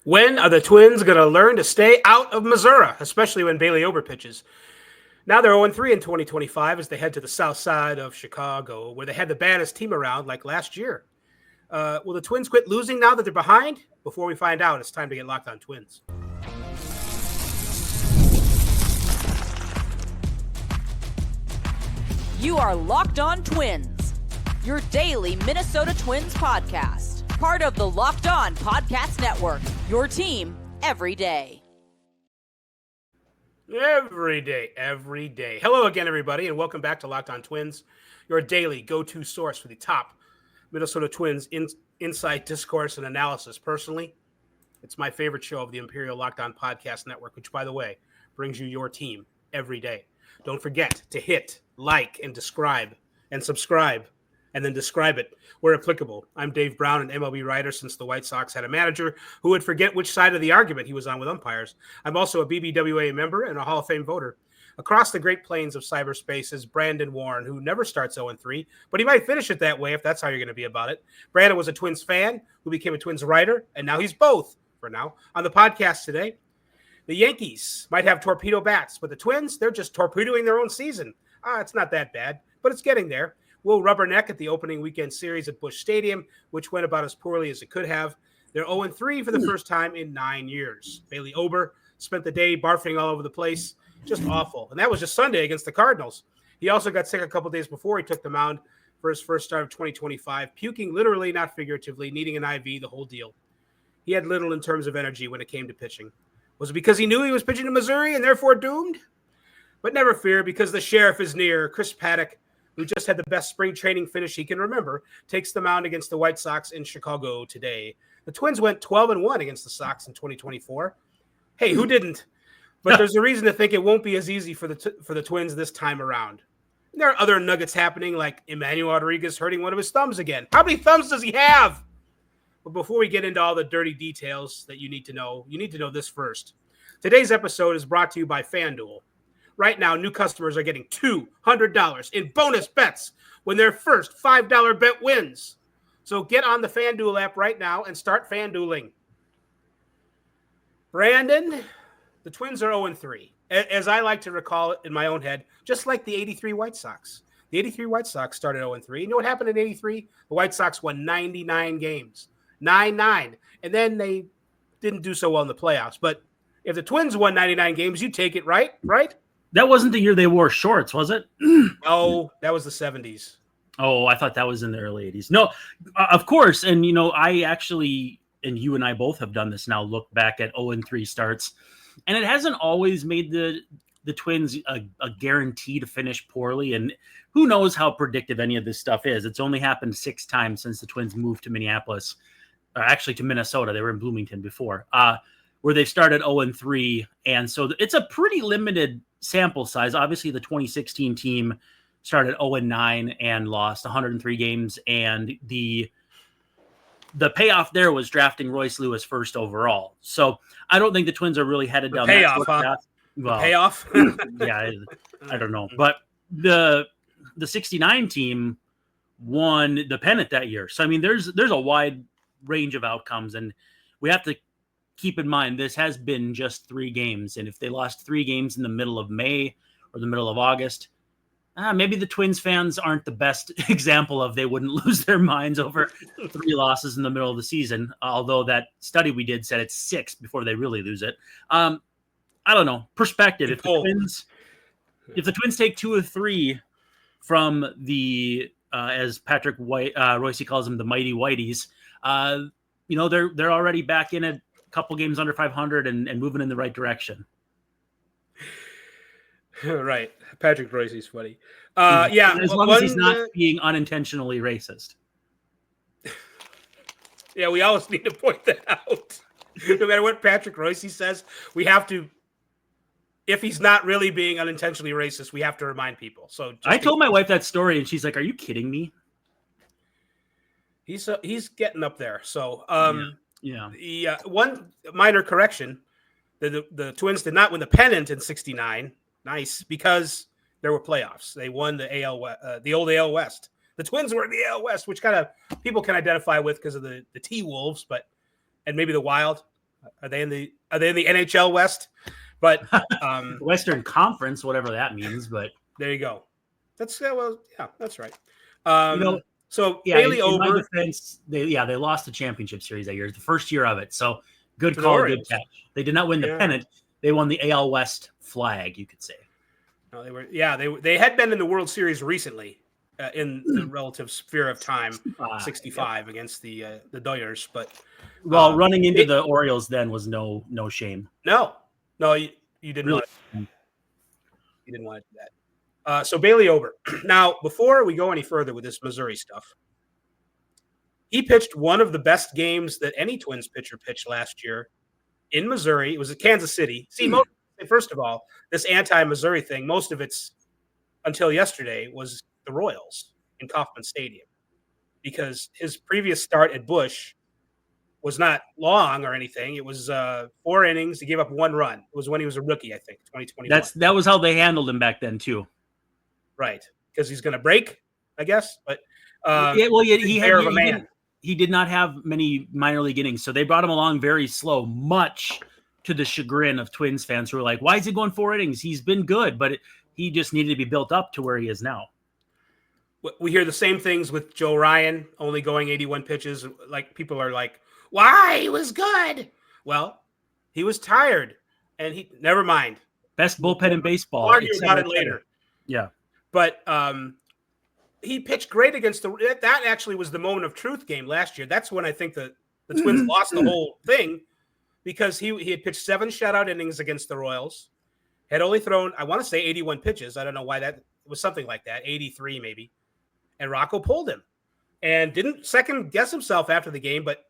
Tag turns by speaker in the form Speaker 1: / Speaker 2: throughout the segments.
Speaker 1: When are the Twins going to learn to stay out of Missouri, especially when Bailey Ober pitches? Now they're 0-3 in 2025 as they head to the south side of Chicago, where they had the baddest team around like last year. Will the Twins quit losing now that they're behind? Before we find out, it's time to get Locked On Twins.
Speaker 2: You are Locked On Twins, your daily Minnesota Twins podcast. Part of the Locked On Podcast Network, your team every day.
Speaker 1: Every day. Hello again, everybody, and welcome back to Locked On Twins, your daily go-to source for the top Minnesota Twins insight, discourse, and analysis. Personally, it's my favorite show of the Imperial Locked On Podcast Network, which, by the way, brings you your team every day. Don't forget to hit like and subscribe, and then describe it where applicable. I'm Dave Brown, an MLB writer since the White Sox had a manager who would forget which side of the argument he was on with umpires. I'm also a BBWA member and a Hall of Fame voter. Across the Great Plains of cyberspace is Brandon Warren, who never starts 0-3, but he might finish it that way if that's how you're going to be about it. Brandon was a Twins fan who became a Twins writer, and now he's both for now. On the podcast today, the Yankees might have torpedo bats, but the Twins, they're just torpedoing their own season. It's not that bad, but it's getting there. We'll rubberneck at the opening weekend series at Busch Stadium, which went about as poorly as it could have. They're 0-3 for the first time in 9 years. Bailey Ober spent the day barfing all over the place. Just awful. And that was just Sunday against the Cardinals. He also got sick a couple days before he took the mound for his first start of 2025, puking literally, not figuratively, needing an IV, the whole deal. He had little in terms of energy when it came to pitching. Was it because he knew he was pitching to Missouri and therefore doomed? But never fear, because the sheriff is near. Chris Paddock, who just had the best spring training finish he can remember, takes the mound against the White Sox in Chicago today. The Twins went 12-1 against the Sox in 2024. Hey, who didn't? But there's a reason to think it won't be as easy for the Twins this time around. And there are other nuggets happening, like Emmanuel Rodriguez hurting one of his thumbs again. How many thumbs does he have? But before we get into all the dirty details that you need to know this first. Today's episode is brought to you by FanDuel. Right now, new customers are getting $200 in bonus bets when their first $5 bet wins. So get on the FanDuel app right now and start FanDueling. Brandon, the Twins are 0-3. As I like to recall it in my own head, just like the 83 White Sox. The 83 White Sox started 0-3. You know what happened in 83? The White Sox won 99 games. 9-9. And then they didn't do so well in the playoffs. But if the Twins won 99 games, you take it, right? Right?
Speaker 3: That wasn't the year they wore shorts, was it?
Speaker 1: Oh, that was the 70s.
Speaker 3: Oh, I thought that was in the early 80s. No, of course. And, I actually, and you and I both have done this now, look back at 0-3 starts. And it hasn't always made the Twins a guarantee to finish poorly. And who knows how predictive any of this stuff is. It's only happened 6 times since the Twins moved to Minneapolis. Actually, to Minnesota. They were in Bloomington before. Where they've started 0-3. And so it's a pretty limited sample size. Obviously, the 2016 team started 0-9 and lost 103 games. And the payoff there was drafting Royce Lewis first overall. So I don't think the Twins are really headed down
Speaker 1: payoff,
Speaker 3: that path.
Speaker 1: Well, payoff?
Speaker 3: Yeah, I don't know. But the 69 team won the pennant that year. So, I mean, there's a wide range of outcomes. And we have to keep in mind, this has been just 3 games. And if they lost 3 games in the middle of May or the middle of August, maybe the Twins fans aren't the best example of they wouldn't lose their minds over 3 losses in the middle of the season. Although that study we did said it's 6 before they really lose it. I don't know. Perspective. If the Twins take 2 of 3 from the, as Patrick Royce calls them, the mighty Whiteys, they're already back in a couple games under 500 and moving in the right direction.
Speaker 1: Right. Patrick Royce's funny.
Speaker 3: Yeah. As long as he's not being unintentionally racist.
Speaker 1: Yeah, we always need to point that out. No matter what Patrick Royce says, we have to, if he's not really being unintentionally racist, we have to remind people. So
Speaker 3: I told my wife that story and she's like, "Are you kidding me?"
Speaker 1: He's getting up there. So
Speaker 3: yeah.
Speaker 1: One minor correction: the Twins did not win the pennant in '69. Nice, because there were playoffs. They won the old AL West. The Twins were in the AL West, which kind of people can identify with because of the T-Wolves, and maybe the Wild. Are they in the NHL West? But
Speaker 3: Western Conference, whatever that means. But
Speaker 1: there you go. That's that's right. So
Speaker 3: yeah,
Speaker 1: Bailey
Speaker 3: in my
Speaker 1: Ober,
Speaker 3: defense, they lost the championship series that year. It's the first year of it. So good
Speaker 1: To the
Speaker 3: call, good
Speaker 1: Orioles.
Speaker 3: catch. They did not win the
Speaker 1: Yeah.
Speaker 3: pennant. They won the AL West flag, you could say.
Speaker 1: no, they had been in the World Series recently in the relative sphere of time, 65 against the Dodgers. But
Speaker 3: running into the Orioles then was no shame.
Speaker 1: no, you didn't
Speaker 3: Really?
Speaker 1: you didn't want to do that. So Bailey Ober. Now, before we go any further with this Missouri stuff, he pitched one of the best games that any Twins pitcher pitched last year in Missouri. It was at Kansas City. See, first of all, this anti-Missouri thing, most of it's until yesterday was the Royals in Kauffman Stadium, because his previous start at Busch was not long or anything. It was 4 innings. He gave up 1 run. It was when he was a rookie, I think, 2021.
Speaker 3: That was how they handled him back then too.
Speaker 1: Right, because he's going to break, I guess. But
Speaker 3: he did not have many minor league innings, so they brought him along very slow, much to the chagrin of Twins fans who were like, "Why is he going 4 innings? He's been good, but he just needed to be built up to where he is now."
Speaker 1: We hear the same things with Joe Ryan only going 81 pitches. Like, people are like, "Why? He was good." Well, he was tired, and he never mind.
Speaker 3: Best bullpen in baseball.
Speaker 1: We'll argue about it later.
Speaker 3: Yeah.
Speaker 1: But he pitched great against that actually was the moment of truth game last year. That's when I think the Twins lost the whole thing, because he had pitched 7 shutout innings against the Royals, had only thrown, I want to say, 81 pitches. I don't know why that was, something like that, 83 maybe. And Rocco pulled him and didn't second guess himself after the game. But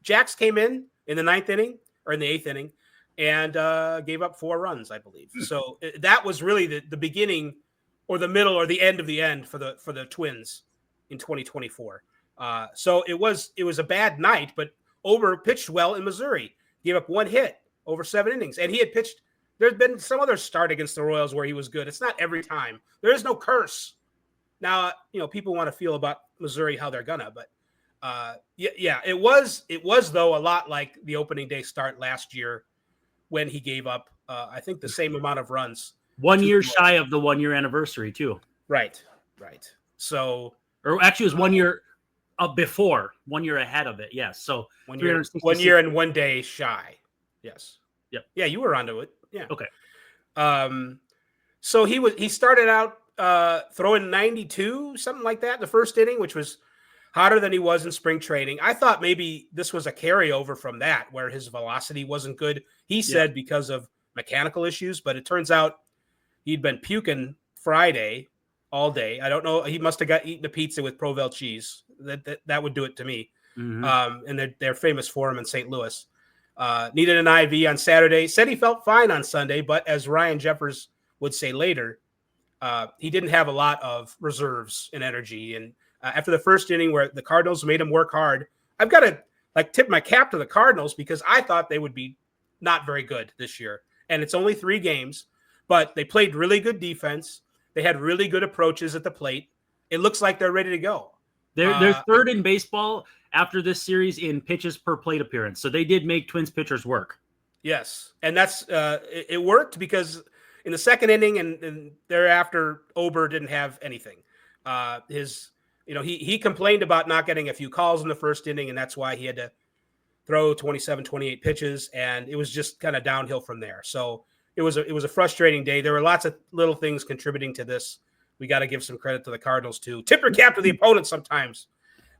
Speaker 1: Jax came in the 9th inning or in the 8th inning and gave up 4 runs, I believe. So that was really the beginning or the middle or the end of the end for the Twins in 2024. So it was a bad night, but Ober pitched well in Missouri. Gave up 1 hit over 7 innings. And he had pitched, there's been some other start against the Royals where he was good. It's not every time. There is no curse. Now, people want to feel about Missouri how they're gonna, but it was though a lot like the opening day start last year when he gave up, I think, the same amount of runs.
Speaker 3: 1 year shy of the 1 year anniversary too.
Speaker 1: Right. So,
Speaker 3: or actually, it was 1 year before, 1 year ahead of it. Yes. So
Speaker 1: 1 year and 1 day shy. Yes.
Speaker 3: Yep.
Speaker 1: Yeah, you were onto it. Yeah.
Speaker 3: Okay.
Speaker 1: So he started out throwing 92, something like that in the first inning, which was hotter than he was in spring training. I thought maybe this was a carryover from that, where his velocity wasn't good. He said because of mechanical issues, but it turns out he'd been puking Friday all day. I don't know. He must have eaten a pizza with Provel cheese. That would do it to me. Mm-hmm. And they're famous for him in St. Louis. Needed an IV on Saturday. Said he felt fine on Sunday, but as Ryan Jeffers would say later, he didn't have a lot of reserves and energy. And after the first inning where the Cardinals made him work hard, I've got to tip my cap to the Cardinals, because I thought they would be not very good this year. And it's only 3 games, but they played really good defense. They had really good approaches at the plate. It looks like they're ready to go.
Speaker 3: They're third in baseball after this series in pitches per plate appearance. So they did make Twins pitchers work.
Speaker 1: Yes. And that's it worked, because in the second inning and thereafter, Ober didn't have anything. He complained about not getting a few calls in the first inning, and that's why he had to throw 27, 28 pitches, and it was just kind of downhill from there. So it was a frustrating day. There were lots of little things contributing to this. We got to give some credit to the Cardinals too. Tip your cap to the opponent sometimes.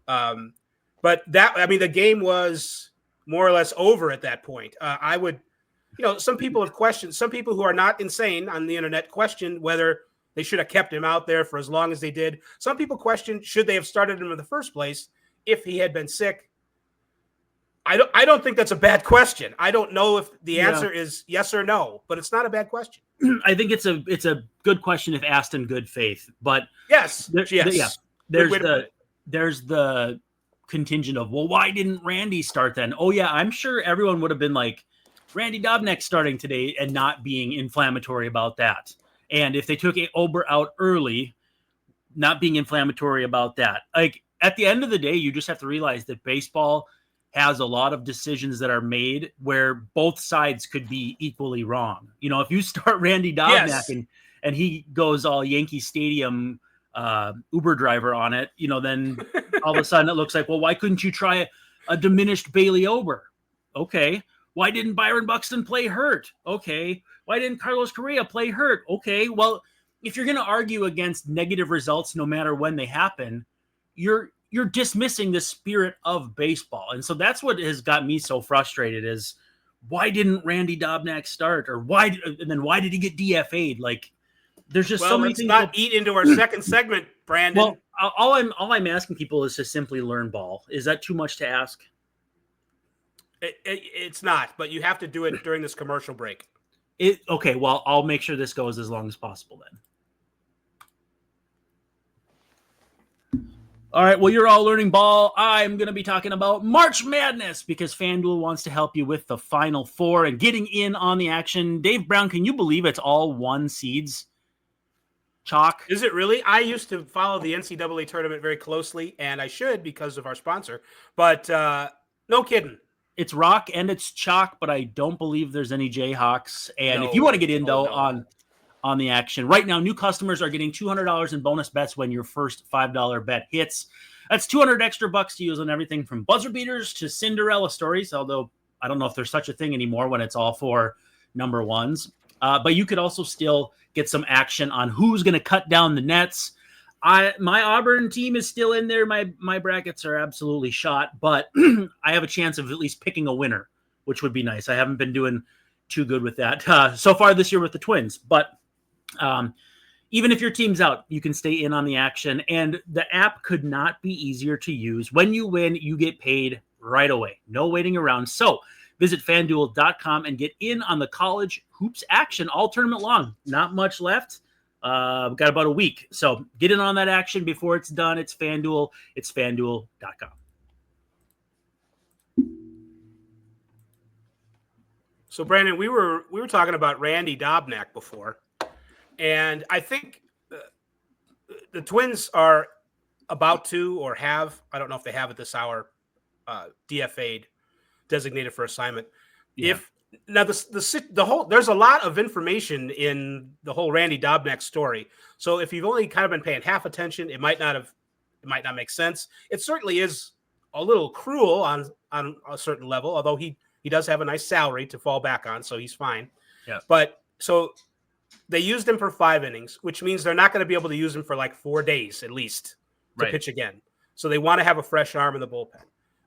Speaker 1: But the game was more or less over at that point. I would, some people have questioned, some people who are not insane on the internet questioned whether they should have kept him out there for as long as they did. Some people questioned, should they have started him in the first place if he had been sick? I don't think that's a bad question. I don't know if the answer is yes or no, but it's not a bad question.
Speaker 3: I think it's a good question if asked in good faith. But
Speaker 1: yes.
Speaker 3: There's the contingent of, well, why didn't Randy start then? Oh yeah, I'm sure everyone would have been like, Randy Dobnak starting today, and not being inflammatory about that. And if they took Ober out early, not being inflammatory about that. Like, at the end of the day, you just have to realize that baseball has a lot of decisions that are made where both sides could be equally wrong. You know, if you start Randy Dobnak and he goes all Yankee Stadium Uber driver on it, you know, then all of a sudden it looks like, well, why couldn't you try a diminished Bailey Ober? Okay. Why didn't Byron Buxton play hurt? Okay. Why didn't Carlos Correa play hurt? Okay. Well, if you're going to argue against negative results, no matter when they happen, you're dismissing the spirit of baseball. And so that's what has got me so frustrated is why didn't Randy Dobnak start, or why did he get DFA'd? Like, there's just so many things.
Speaker 1: Let's not eat into our second segment, Brandon.
Speaker 3: Well, all I'm asking people is to simply learn ball. Is that too much to ask?
Speaker 1: It's not, but you have to do it during this commercial break.
Speaker 3: Okay, well, I'll make sure this goes as long as possible then. All right, well, you're all learning ball. I'm going to be talking about March Madness because FanDuel wants to help you with the Final Four and getting in on the action. Dave Brown, can you believe it's all 1 seeds? Chalk.
Speaker 1: Is it really? I used to follow the NCAA tournament very closely, and I should because of our sponsor. But no kidding.
Speaker 3: It's rock and it's chalk, but I don't believe there's any Jayhawks. And if you want to get in, on the action, right now, new customers are getting $200 in bonus bets when your first $5 bet hits. That's $200 extra bucks to use on everything from buzzer beaters to Cinderella stories, although I don't know if there's such a thing anymore when it's all for number ones. But you could also still get some action on who's going to cut down the nets. My Auburn team is still in there. My brackets are absolutely shot, but I have a chance of at least picking a winner, which would be nice. I haven't been doing too good with that so far this year with the Twins, but even if your team's out, you can stay in on the action, and the app could not be easier to use. When you win, you get paid right away. No waiting around. So visit FanDuel.com and get in on the college hoops action all tournament long. Not much left. We've got about a week. So get in on that action before it's done. It's FanDuel. It's FanDuel.com.
Speaker 1: So, Brandon, we were talking about Randy Dobnak before, and I think the Twins are about to or have, I don't know if they have at this hour, DFA'd, designated for assignment. Yeah. Now the whole, there's a lot of information in the whole Randy Dobnak story. So if you've only kind of been paying half attention, it might not make sense. It certainly is a little cruel on a certain level, although he does have a nice salary to fall back on, so he's fine.
Speaker 3: Yeah.
Speaker 1: But so they used him for 5 innings, which means they're not going to be able to use him for like 4 days at least to pitch again. So they want to have a fresh arm in the bullpen.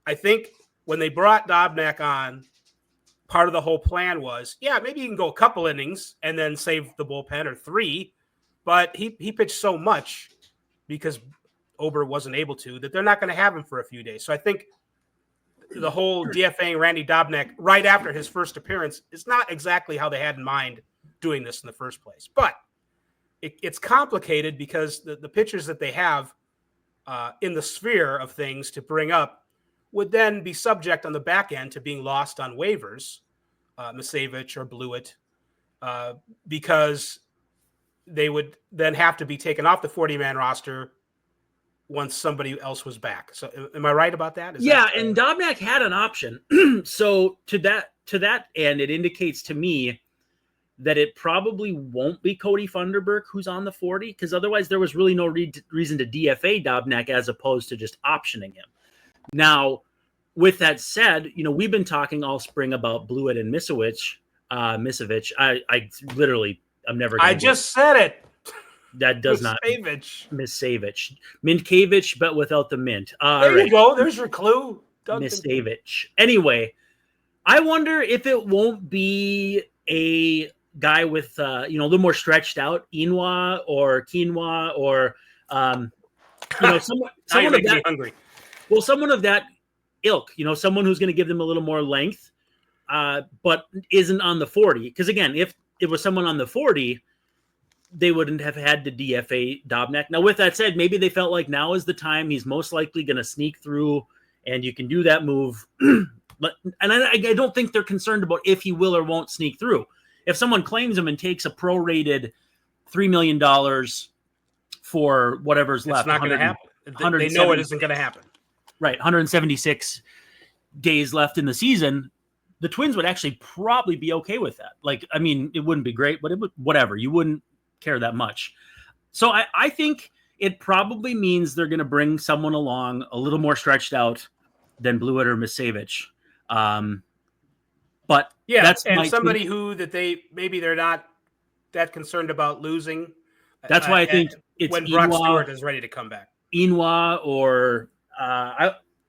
Speaker 1: I think when they brought Dobnak on, part of the whole plan was, maybe you can go a couple innings and then save the bullpen, or 3. But he pitched so much because Ober wasn't able to, that they're not going to have him for a few days. So I think the whole DFAing Randy Dobnak right after his first appearance is not exactly how they had in mind doing this in the first place. But it's complicated because the pitchers that they have in the sphere of things to bring up would then be subject on the back end to being lost on waivers, Misevich or Blewett, because they would then have to be taken off the 40-man roster once somebody else was back. So am I right about that?
Speaker 3: And Dobnak had an option. So to that end, it indicates to me that it probably won't be Cody Funderburk who's on the 40, because otherwise there was really no reason to DFA Dobnak as opposed to just optioning him. Now, with that said, we've been talking all spring about Blewett and Misevich. I literally, I'm never going to.
Speaker 1: I just said it.
Speaker 3: That does not. Misevich. Mintkevich, but without the mint.
Speaker 1: There you go. There's your clue.
Speaker 3: Misevich. Anyway, I wonder if it won't be a guy with, a little more stretched out, Inwa or Quinoa or, someone of that.
Speaker 1: Hungry.
Speaker 3: Well, someone of that ilk, someone who's going to give them a little more length, but isn't on the 40. Because again, if it was someone on the 40, they wouldn't have had to DFA Dobnak. Now, with that said, maybe they felt like now is the time. He's most likely going to sneak through, and you can do that move. I don't think they're concerned about if he will or won't sneak through. If someone claims him and takes a prorated $3 million for whatever's left,
Speaker 1: it's not going to happen. They know it isn't going to happen.
Speaker 3: Right, 176 days left in the season, the Twins would actually probably be okay with that. Like, I mean, it wouldn't be great, but it would, whatever. You wouldn't care that much. So I think it probably means they're going to bring someone along a little more stretched out than Blewett or Misavich. But
Speaker 1: yeah,
Speaker 3: that's
Speaker 1: and somebody who that they're not that concerned about losing.
Speaker 3: That's why I think it's
Speaker 1: when Brock Stewart is ready to come back.
Speaker 3: Inwa or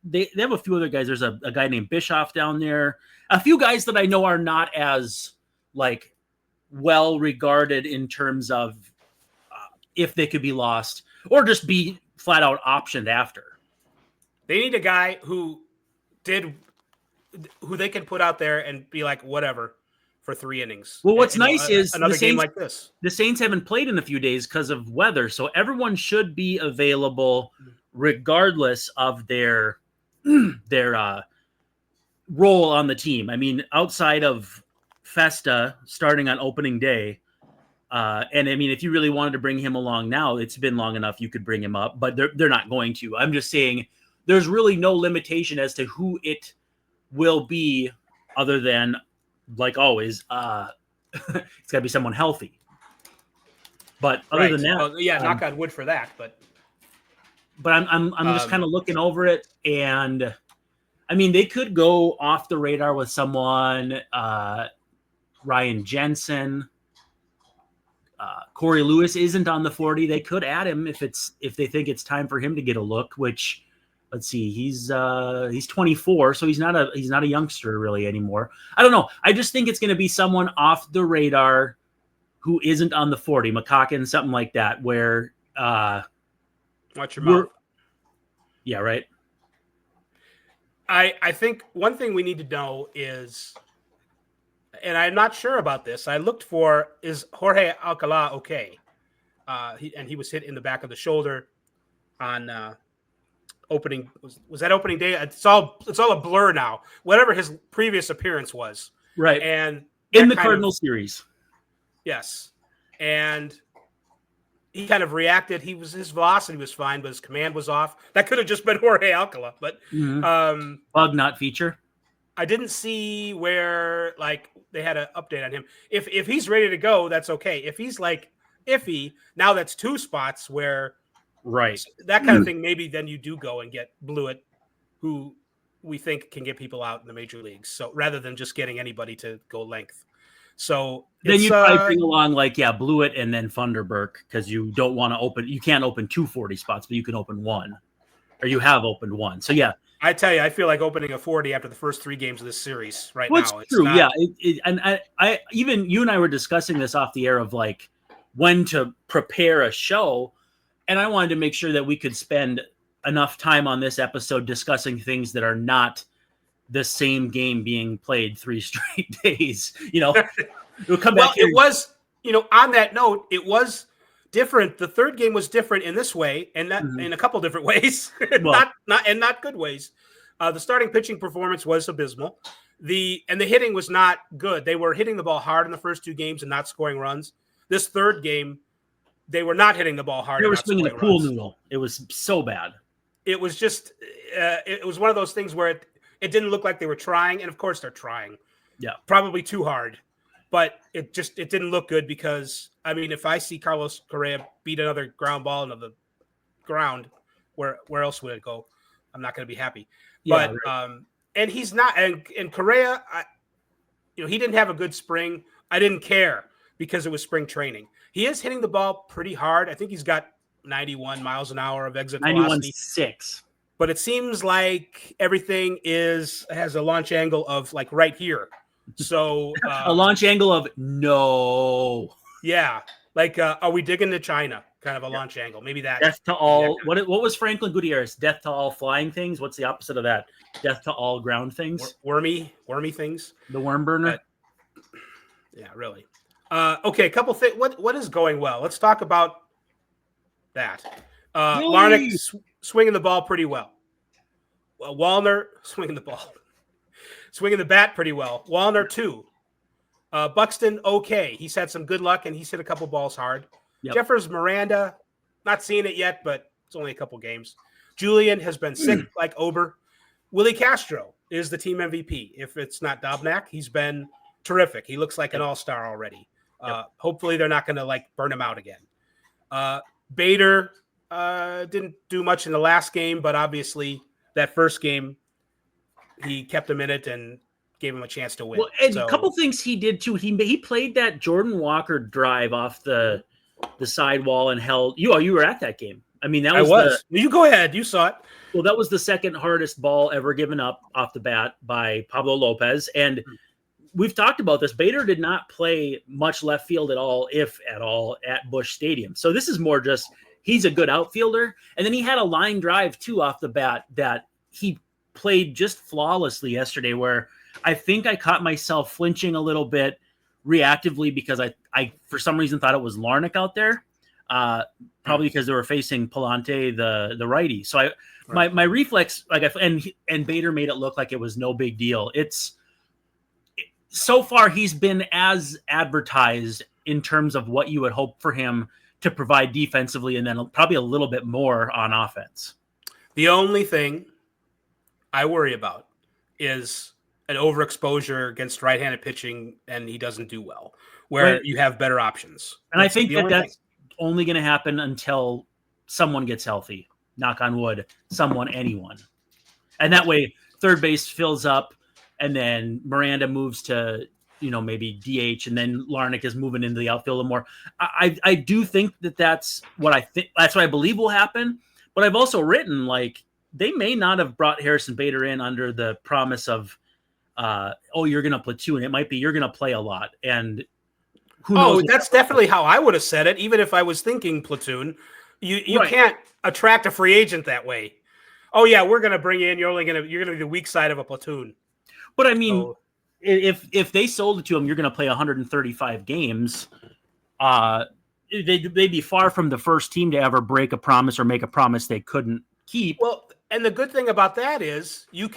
Speaker 3: they have a few other guys. There's a guy named Bischoff down there. A few guys that I know are not as like well regarded in terms of if they could be lost or just be flat out optioned after.
Speaker 1: They need a guy who they can put out there and be like, whatever, for 3 innings.
Speaker 3: Well, what's nice is
Speaker 1: another game like this.
Speaker 3: The Saints haven't played in a few days because of weather, so everyone should be available regardless of their role on the team. I mean, outside of Festa starting on opening day, and I mean, if you really wanted to bring him along now, it's been long enough you could bring him up, but they're not going to. I'm just saying there's really no limitation as to who it will be other than, like always, it's got to be someone healthy. But other than that,
Speaker 1: well, yeah, knock on wood for that. But
Speaker 3: I'm just kind of looking over it, and I mean, they could go off the radar with someone, Ryan Jensen. Corey Lewis isn't on the 40. They could add him if they think it's time for him to get a look. Which, let's see, he's 24, so he's not a youngster really anymore. I don't know. I just think it's going to be someone off the radar who isn't on the 40, McCocken, something like that. Where
Speaker 1: watch your mouth.
Speaker 3: Yeah, right.
Speaker 1: I think one thing we need to know is, and I'm not sure about this, I looked for, is Jorge Alcala okay? He was hit in the back of the shoulder on opening. Was that opening day? It's all a blur now. Whatever his previous appearance was,
Speaker 3: right?
Speaker 1: And
Speaker 3: in the Cardinals series,
Speaker 1: yes, and he kind of reacted. His velocity was fine, but his command was off. That could have just been Jorge Alcala, but
Speaker 3: bug not feature.
Speaker 1: I didn't see where like they had an update on him. If he's ready to go, that's okay. If he's like iffy, now that's 2 spots where
Speaker 3: right
Speaker 1: that kind of thing. Maybe then you do go and get Blewett, who we think can get people out in the major leagues. So rather than just getting anybody to go length. So
Speaker 3: then you probably bring along Blewett and then Funderburk, because you don't want to open. You can't open 2 40 spots, but you can open 1, or you have opened 1. So yeah.
Speaker 1: I tell you, I feel like opening a 40 after the first 3 games of this series now.
Speaker 3: It's true, yeah. And I even you and I were discussing this off the air of like when to prepare a show, and I wanted to make sure that we could spend enough time on this episode discussing things that are not the same game being played 3 straight days. We'll come back.
Speaker 1: Well, it was, on that note, it was different. The third game was different in this way, and that in a couple different ways, not good ways. The starting pitching performance was abysmal. The hitting was not good. They were hitting the ball hard in the first 2 games and not scoring runs. This third game, they were not hitting the ball hard.
Speaker 3: They were swinging a pool noodle. It was so bad. It
Speaker 1: was just, it was one of those things where it didn't look like they were trying, and of course they're trying. Yeah, probably too hard. But it didn't look good because, I mean, if I see Carlos Correa beat another ground ball into the ground, where else would it go? I'm not going to be happy. Yeah, but right. And he's not, and Correa, he didn't have a good spring. I didn't care because it was spring training. He is hitting the ball pretty hard. I think he's got 91 miles an hour of exit velocity.
Speaker 3: 91.6.
Speaker 1: But it seems like everything has a launch angle of like right here. So
Speaker 3: a launch angle of no.
Speaker 1: Yeah. Like, are we digging to China? Kind of a launch angle. Maybe that.
Speaker 3: Death to all. What was Franklin Gutierrez? Death to all flying things? What's the opposite of that? Death to all ground things?
Speaker 1: Wormy things.
Speaker 3: The worm burner?
Speaker 1: Yeah, really. Okay, a couple things. What is going well? Let's talk about that. Larnach swinging the ball pretty well. Wallner swinging the ball. Swinging the bat pretty well. Wallner, too. Buxton, okay. He's had some good luck, and he's hit a couple balls hard. Yep. Jeffers Miranda, not seeing it yet, but it's only a couple games. Julian has been sick like Ober. Willie Castro is the team MVP. If it's not Dobnak, he's been terrific. He looks like an all-star already. Hopefully they're not going to burn him out again. Bader didn't do much in the last game, but obviously that first game he kept him in it and gave him a chance to win.
Speaker 3: Well, and a couple things he did too. He played that Jordan Walker drive off the sidewall and held. You were at that game. I mean, that was.
Speaker 1: You go ahead. You saw it.
Speaker 3: Well, that was the second hardest ball ever given up off the bat by Pablo Lopez. And we've talked about this. Bader did not play much left field at all, if at all, at Busch Stadium. So this is more just he's a good outfielder. And then he had a line drive, too, off the bat that he played just flawlessly yesterday, where I think I caught myself flinching a little bit reactively because I for some reason thought it was Larnach out there, probably because they were facing Palante, the righty. So my reflex, and Bader made it look like it was no big deal. So far he's been as advertised in terms of what you would hope for him to provide defensively, and then probably a little bit more on offense.
Speaker 1: The only thing I worry about is an overexposure against right-handed pitching, and he doesn't do well, where you have better options.
Speaker 3: And I think that's only going to happen until someone gets healthy. Knock on wood, anyone. And that way third base fills up, and then Miranda moves to, maybe DH, and then Larnach is moving into the outfield a little more. I do think that's what I believe will happen. But I've also written, they may not have brought Harrison Bader in under the promise of, you're going to platoon. It might be you're going to play a lot. And who knows?
Speaker 1: That's definitely how I would have said it, even if I was thinking platoon. You can't attract a free agent that way. Oh, yeah, we're going to bring you in. You're going to be the weak side of a platoon.
Speaker 3: But I mean, if they sold it to him, you're going to play 135 games. They'd be far from the first team to ever break a promise or make a promise they couldn't keep.
Speaker 1: Well, and the good thing about that is you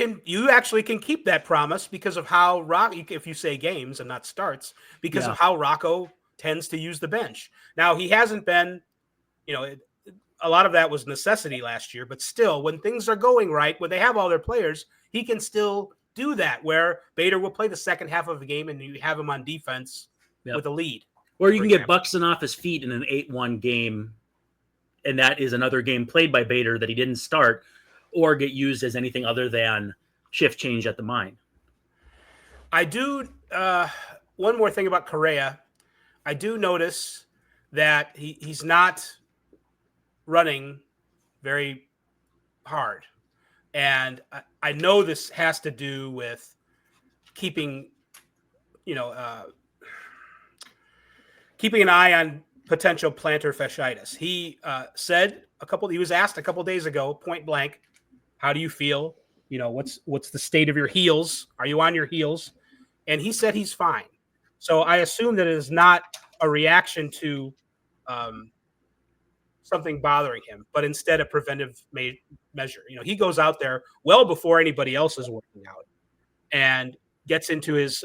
Speaker 1: actually can keep that promise because of how if you say games and not starts, because of how Rocco tends to use the bench. Now, he hasn't been, a lot of that was necessity last year, but still, when things are going right, when they have all their players, he can still do that, where Bader will play the second half of the game and you have him on defense with a lead.
Speaker 3: Or you can get Buxton off his feet in an 8-1 game, and that is another game played by Bader that he didn't start, or get used as anything other than shift change at the mine.
Speaker 1: I do. One more thing about Correa. I do notice that he's not running very hard. And I know this has to do with keeping an eye on potential plantar fasciitis. He he was asked a couple days ago, point blank, how do you feel? What's the state of your heels? Are you on your heels? And he said he's fine. So I assume that it is not a reaction to something bothering him, but instead a preventive measure. He goes out there well before anybody else is working out and gets into his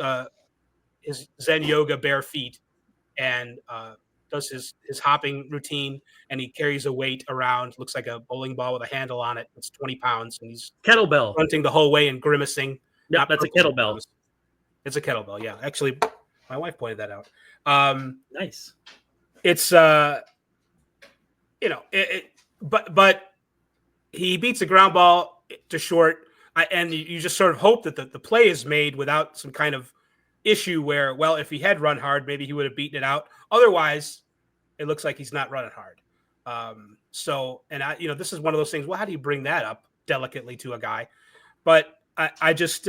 Speaker 1: Zen yoga bare feet and does his hopping routine, and he carries a weight around, looks like a bowling ball with a handle on it. It's 20 pounds, and he's
Speaker 3: kettlebell
Speaker 1: grunting the whole way and grimacing.
Speaker 3: Yeah, that's a kettlebell.
Speaker 1: It's a kettlebell. Yeah. Actually, my wife pointed that out.
Speaker 3: Nice.
Speaker 1: It's, but he beats a ground ball to short, and you just sort of hope that the play is made without some kind of issue where, well, if he had run hard, maybe he would have beaten it out. Otherwise, it looks like he's not running hard. This is one of those things. Well, how do you bring that up delicately to a guy? But I just,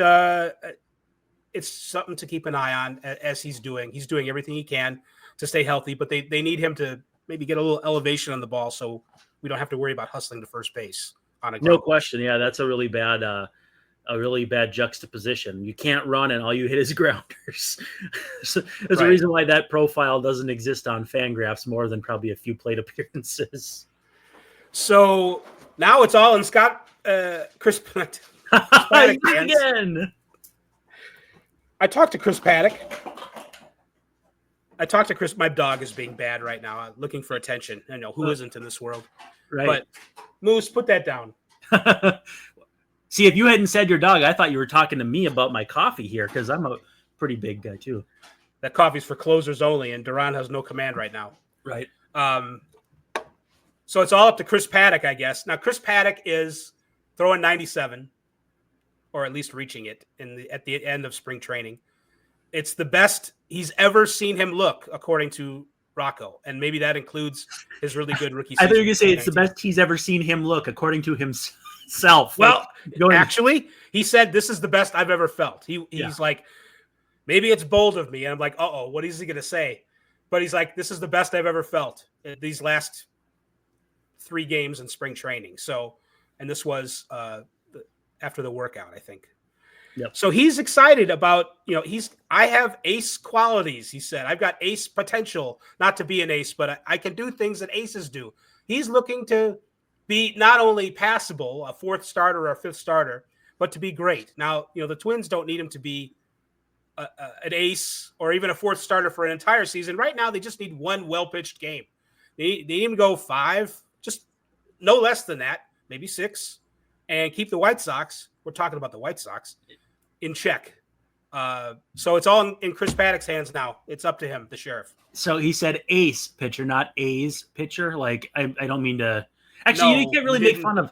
Speaker 1: it's something to keep an eye on as he's doing. He's doing everything he can to stay healthy, but they need him to maybe get a little elevation on the ball so we don't have to worry about hustling to first base on a
Speaker 3: no question. Yeah, that's a really bad juxtaposition. You can't run and all you hit is grounders. So there's a reason why that profile doesn't exist on FanGraphs more than probably a few plate appearances.
Speaker 1: So now it's all in Chris Paddock
Speaker 3: again.
Speaker 1: I talked to Chris Paddock. My dog is being bad right now, looking for attention. I know who isn't in this world.
Speaker 3: Right.
Speaker 1: But Moose, put that down.
Speaker 3: See, if you hadn't said your dog, I thought you were talking to me about my coffee here because I'm a pretty big guy too.
Speaker 1: That coffee's for closers only, and Duran has no command right now.
Speaker 3: Right.
Speaker 1: So it's all up to Chris Paddock, I guess. Now, Chris Paddock is throwing 97, or at least reaching it at the end of spring training. It's the best he's ever seen him look, according to Rocco, and maybe that includes his really good rookie season.
Speaker 3: I thought you were going to say it's the best he's ever seen him look, according to himself.
Speaker 1: Well, actually, he said this is the best I've ever felt. He's like, maybe it's bold of me, and I'm like, what is he going to say? But he's like, this is the best I've ever felt these last 3 games in spring training. So, and this was after the workout, I think.
Speaker 3: Yep.
Speaker 1: So he's excited about, I have ace qualities. He said, I've got ace potential, not to be an ace, but I can do things that aces do. He's looking to be not only passable, a 4th starter or a 5th starter, but to be great. Now, the Twins don't need him to be an ace or even a 4th starter for an entire season. Right now, they just need 1 well-pitched game. They need him to go 5, just no less than that, maybe 6, and keep the White Sox, we're talking about the White Sox, in check. So it's all in Chris Paddock's hands now. It's up to him, the sheriff.
Speaker 3: So he said ace pitcher, not A's pitcher. Like I don't mean to. Actually, you can't really make fun of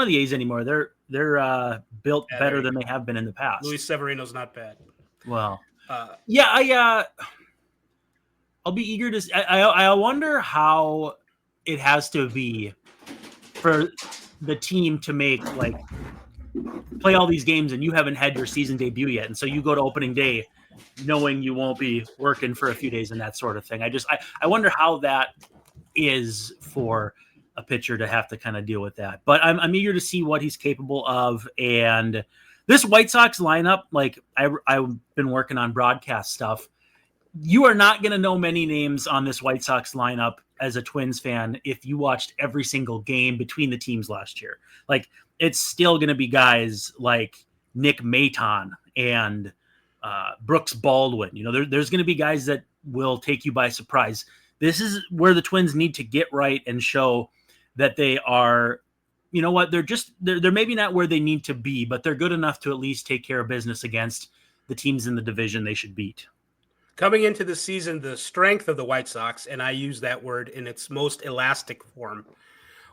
Speaker 3: the A's anymore. They're built better than they have been in the past.
Speaker 1: Luis Severino's not bad.
Speaker 3: Well, I'll be eager to. I wonder how it has to be for the team to play all these games and you haven't had your season debut yet, and so you go to opening day knowing you won't be working for a few days and that sort of thing. I wonder how that is for a pitcher to have to kind of deal with that. But I'm eager to see what he's capable of. And this White Sox lineup, I've been working on broadcast stuff. You are not going to know many names on this White Sox lineup as a Twins fan if you watched every single game between the teams last year. It's still going to be guys like Nick Maton and Brooks Baldwin. There's going to be guys that will take you by surprise. This is where the Twins need to get right and show that they are, they're maybe not where they need to be, but they're good enough to at least take care of business against the teams in the division they should beat.
Speaker 1: Coming into the season, the strength of the White Sox, and I use that word in its most elastic form,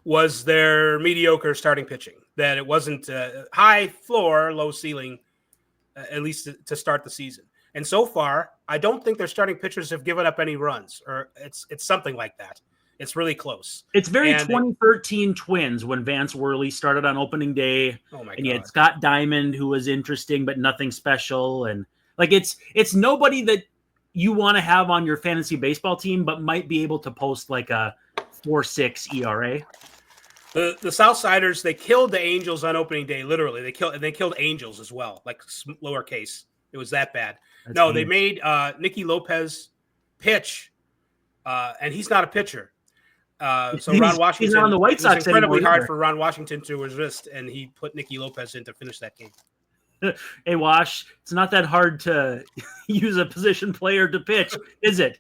Speaker 1: was their mediocre starting pitching. That it wasn't high floor, low ceiling, at least to start the season. And so far, I don't think their starting pitchers have given up any runs, or it's something like that. It's really close.
Speaker 3: It's very 2013 Twins when Vance Worley started on opening day.
Speaker 1: Oh my God.
Speaker 3: And you had Scott Diamond, who was interesting but nothing special, and it's nobody that you want to have on your fantasy baseball team, but might be able to post a 4.6 ERA.
Speaker 1: The Southsiders, they killed the Angels on opening day. Literally, they killed Angels as well, lowercase. It was that bad. They made Nicky Lopez pitch, and he's not a pitcher. So Ron Washington,
Speaker 3: he's not on the White Sox.
Speaker 1: It was incredibly hard for Ron Washington to resist, and he put Nicky Lopez in to finish that game.
Speaker 3: Hey, Wash, it's not that hard to use a position player to pitch, is it?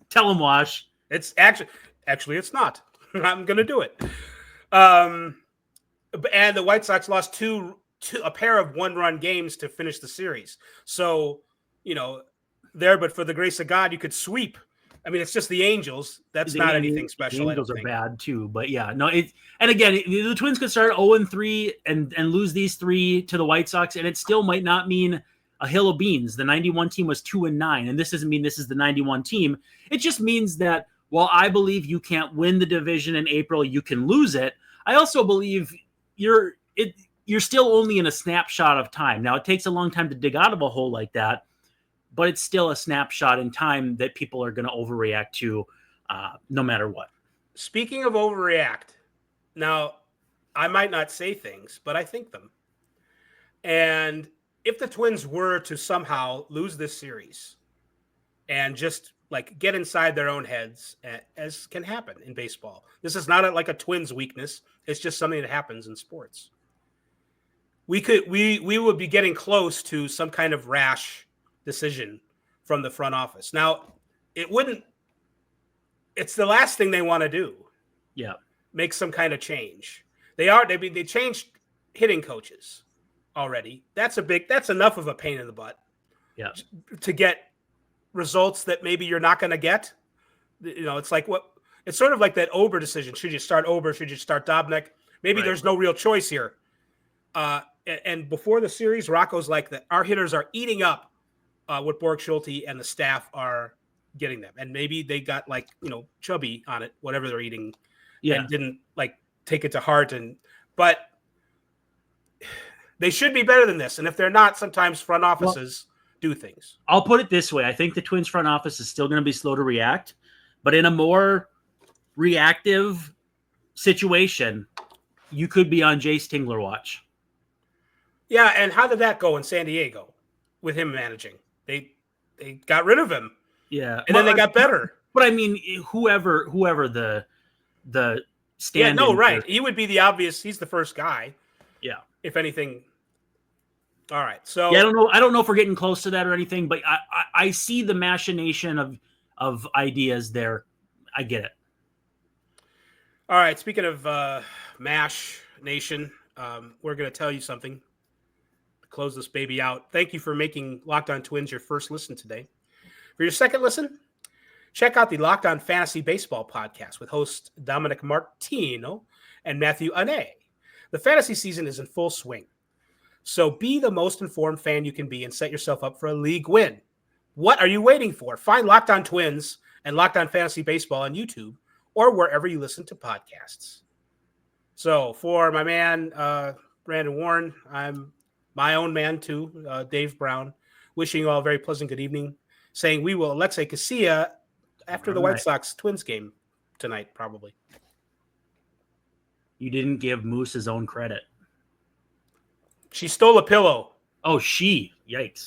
Speaker 3: Tell him, Wash.
Speaker 1: It's actually it's not. I'm going to do it. And the White Sox lost a pair of 1-run games to finish the series. So, but for the grace of God, you could sweep. I mean, it's just the Angels. That's not anything special.
Speaker 3: The Angels are bad too, but yeah, no. And again, the Twins could start 0-3 and lose these 3 to the White Sox, and it still might not mean a hill of beans. The 91 team was 2-9, and this doesn't mean this is the 91 team. It just means that while I believe you can't win the division in April, you can lose it. I also believe you're still only in a snapshot of time. Now, it takes a long time to dig out of a hole like that, but it's still a snapshot in time that people are going to overreact to no matter what.
Speaker 1: Speaking of overreact, now, I might not say things, but I think them. And if the Twins were to somehow lose this series and just get inside their own heads, as can happen in baseball. This is not a Twins weakness. It's just something that happens in sports. We would be getting close to some kind of rash decision from the front office. Now, it's the last thing they want to do.
Speaker 3: Yeah.
Speaker 1: Make some kind of change. They changed hitting coaches already. That's enough of a pain in the butt.
Speaker 3: Yeah.
Speaker 1: To get results that maybe you're not going to get. It's like it's sort of like that Ober decision. Should you start Ober? Should you start Dobnak? Maybe there's no real choice here. And before the series, Rocco's like that. Our hitters are eating up what Borg Schulte and the staff are getting them. And maybe they got chubby on it, whatever they're eating, and didn't take it to heart. But they should be better than this. And if they're not, sometimes front offices do things.
Speaker 3: I'll put it this way. I think the Twins front office is still going to be slow to react, but in a more reactive situation, you could be on Jace Tingler watch.
Speaker 1: Yeah, and how did that go in San Diego with him managing? They got rid of him.
Speaker 3: Yeah.
Speaker 1: And then they got better.
Speaker 3: But I mean, whoever the stand.
Speaker 1: Yeah, no, right. He would be the obvious. He's the first guy.
Speaker 3: Yeah.
Speaker 1: If anything. All right. So
Speaker 3: yeah, I don't know if we're getting close to that or anything, but I see the machination of ideas there. I get it.
Speaker 1: All right. Speaking of MASH Nation, we're going to tell you something to close this baby out. Thank you for making Locked On Twins your first listen today. For your second listen, check out the Locked On Fantasy Baseball podcast with host Dominic Martino and Matthew Ane. The fantasy season is in full swing, so be the most informed fan you can be and set yourself up for a league win. What are you waiting for? Find Locked On Twins and Locked On Fantasy Baseball on YouTube or wherever you listen to podcasts. So for my man, Brandon Warren, I'm my own man too, Dave Brown, wishing you all a very pleasant good evening, saying we will Alexei Casilla after the White Sox Twins game tonight, probably.
Speaker 3: You didn't give Moose his own credit.
Speaker 1: She stole a pillow.
Speaker 3: Oh, yikes.